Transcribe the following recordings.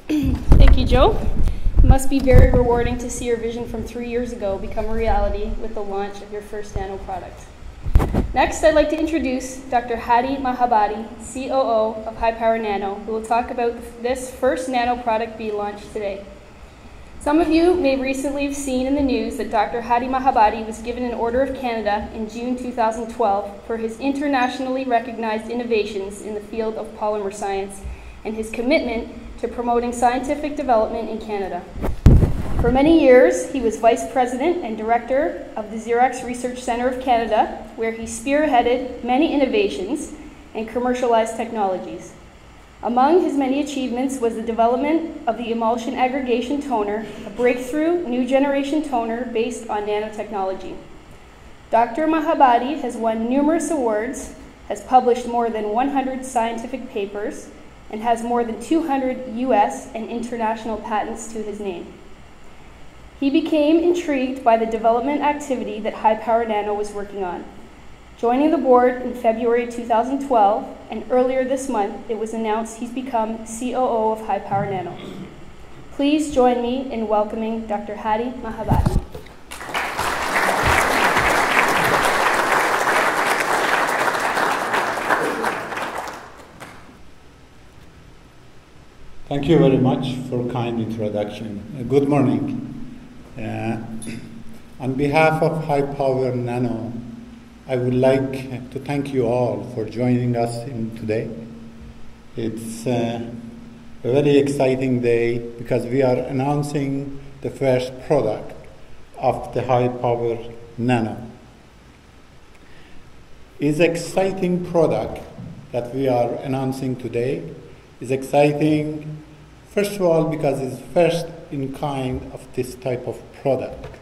Thank you, Joe. It must be very rewarding to see your vision from 3 years ago become a reality with the launch of your first nano product. Next, I'd like to introduce Dr. Hadi Mahabadi, COO of High Power Nano, who will talk about this first nano product being launched today. Some of you may recently have seen in the news that Dr. Hadi Mahabadi was given an Order of Canada in June 2012 for his internationally recognized innovations in the field of polymer science and his commitment to promoting scientific development in Canada. For many years, he was Vice President and Director of the Xerox Research Centre of Canada, where he spearheaded many innovations and commercialized technologies. Among his many achievements was the development of the emulsion aggregation toner, a breakthrough new generation toner based on nanotechnology. Dr. Mahabadi has won numerous awards, has published more than 100 scientific papers, and has more than 200 US and international patents to his name. He became intrigued by the development activity that High Power Nano was working on. Joining the board in February 2012, and earlier this month, it was announced he's become COO of High Power Nano. Please join me in welcoming Dr. Hadi Mahabadi. Thank you very much for a kind introduction. Good morning. On behalf of High Power Nano, I would like to thank you all for joining us today. It's a very exciting day because we are announcing the first product of the High Power Nano. It's an exciting product that we are announcing today. It's exciting, first of all, because it's first in kind of this type of product.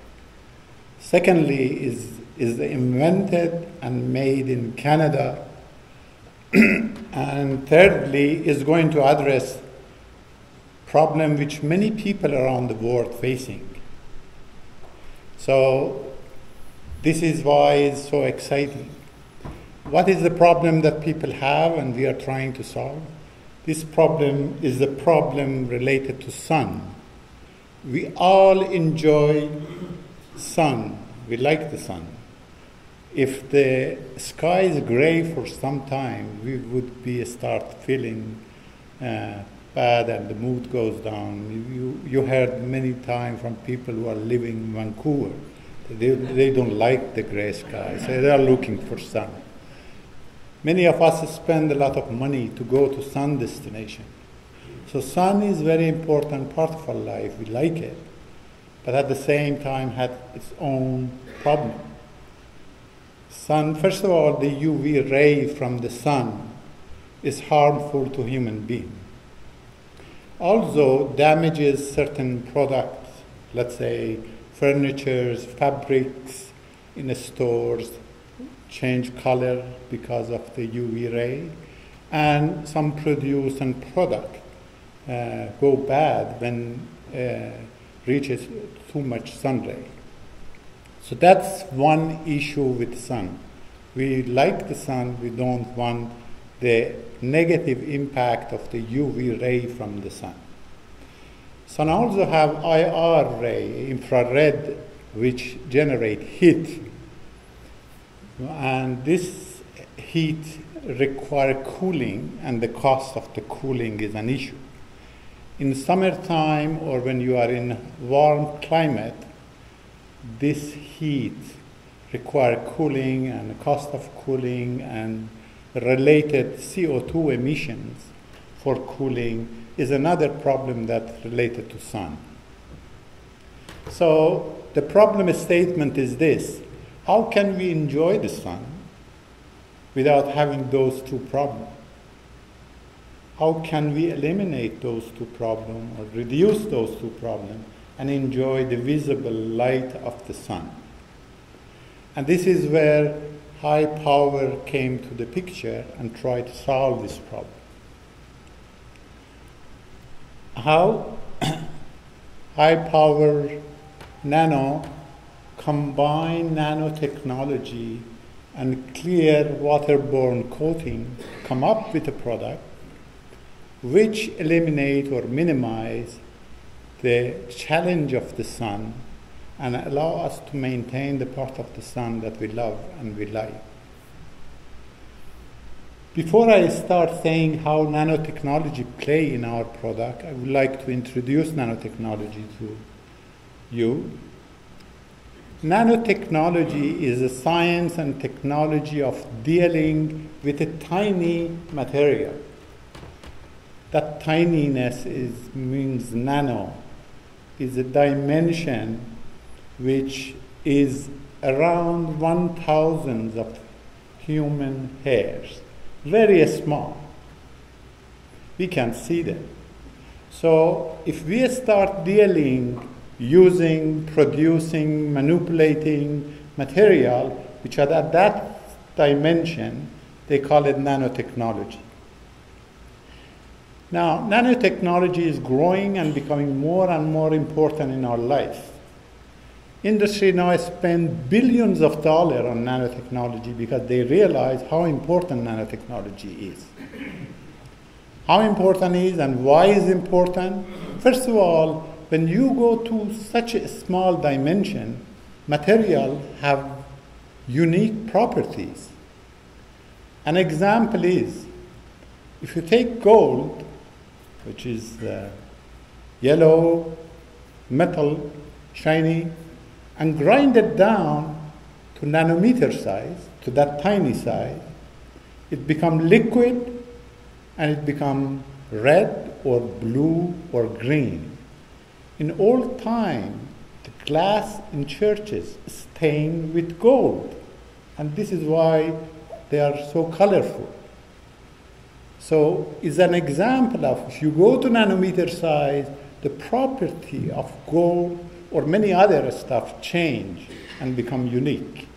Secondly, is invented and made in Canada. And thirdly, is going to address problem which many people around the world facing. So this is why it's so exciting. What is the problem that people have and we are trying to solve? This problem is the problem related to sun. We all enjoy sun. We like the sun. If the sky is gray for some time, we would start feeling bad and the mood goes down. You heard many times from people who are living in Vancouver. They don't like the gray sky, so they are looking for sun. Many of us spend a lot of money to go to sun destination. So sun is a very important part of our life. We like it, but at the same time had its own problem. Sun, first of all, the UV ray from the sun is harmful to human beings. Also damages certain products, let's say furniture, fabrics in the stores, change color because of the UV ray, and some produce and product go bad when reaches too much sun ray. So that's one issue with sun. We like the sun, we don't want the negative impact of the UV ray from the sun. Sun also have IR ray, infrared, which generate heat. And this heat requires cooling, and the cost of the cooling is an issue. In summertime or when you are in warm climate, this heat requires cooling, and the cost of cooling and related CO2 emissions for cooling is another problem that's related to sun. So the problem statement is this: how can we enjoy the sun without having those two problems? How can we eliminate those two problems or reduce those two problems and enjoy the visible light of the sun? And this is where high power came to the picture and tried to solve this problem. How? High power nano combine nanotechnology and clear waterborne coating to come up with a product which eliminate or minimize the challenge of the sun and allow us to maintain the part of the sun that we love and we like. Before I start saying how nanotechnology play in our product, I would like to introduce nanotechnology to you. Nanotechnology is a science and technology of dealing with a tiny material. That tininess means nano, is a dimension which is around 1,000th of human hairs. Very small. We can see them. So if we start dealing, using, producing, manipulating material which are at that dimension, they call it nanotechnology. Now, nanotechnology is growing and becoming more and more important in our life. Industry now spends billions of dollars on nanotechnology because they realize how important nanotechnology is. How important it is and why it's important? First of all, when you go to such a small dimension, material have unique properties. An example is, if you take gold, which is yellow, metal, shiny, and grind it down to nanometer size, to that tiny size, it becomes liquid and it becomes red or blue or green. In old time, the glass in churches stained with gold, and this is why they are so colorful. So it's an example of, if you go to nanometer size, the property of gold or many other stuff change and become unique.